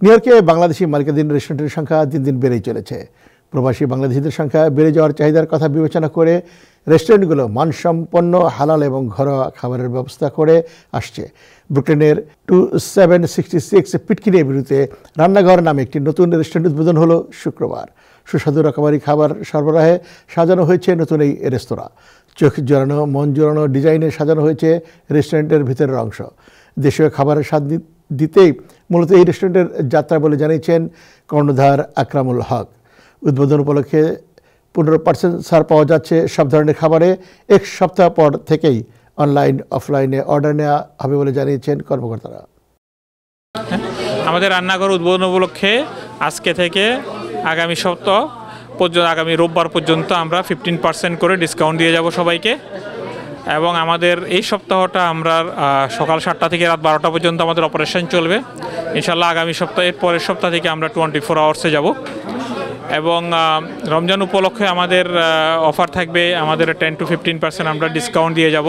New ইয়র্কে বাংলাদেশি মালিকানাধীন রেস্টুরেন্টের সংখ্যা দিন দিন বেড়েই চলেছে। প্রবাসী বাংলাদেশিদের সংখ্যা বেড়ে যাওয়ার চাহিদার কথা বিবেচনা করে রেস্টুরেন্টগুলো মানসম্পন্ন হালাল এবং ঘরোয়া খাবারের ব্যবস্থা করে আসছে। ব্রুকলিনের 2766 পিটকিনি এভিনিউতে রান্নাঘর নামে একটি নতুন রেস্টুরেন্ট উদ্বোধন হলো শুক্রবার। সুস্বাদু রকমারি খাবার সরবরাহে সাজানো হয়েছে নতুন এই রেস্তোরাঁ। চোখ জোড়ানো মন জোড়ানো ডিজাইনে সাজানো হয়েছে রেস্টুরেন্টের ভিতরের অংশ। দেশীয় খাবারের স্বাদ দিতেই মূলত এই রেস্টুরেন্টের যাত্রা বলে জানিয়েছেন কর্ণধার আকরামুল হক। উদ্বোধন উপলক্ষে 15% ছাড় পাওয়া যাচ্ছে সব ধরনের খাবারে। এক সপ্তাহ পর থেকেই অনলাইন অফলাইনে অর্ডার নেওয়া হবে বলে জানিয়েছেন কর্মকর্তারা। আমাদের রান্নাঘর উদ্বোধন উপলক্ষে আজকে থেকে আগামী সপ্তাহ পর্যন্ত, আগামী রোববার পর্যন্ত আমরা 15% করে ডিসকাউন্ট দিয়ে যাব সবাইকে। এবং আমাদের এই সপ্তাহটা আমরা সকাল 7টা থেকে রাত 12টা পর্যন্ত আমাদের অপারেশন চলবে। ইনশাল্লাহ আগামী সপ্তাহের পরের সপ্তাহ থেকে আমরা 24 আওয়ার্সে যাব। এবং রমজান উপলক্ষে আমাদের অফার থাকবে, আমাদের 10 to 15% আমরা ডিসকাউন্ট দিয়ে যাব।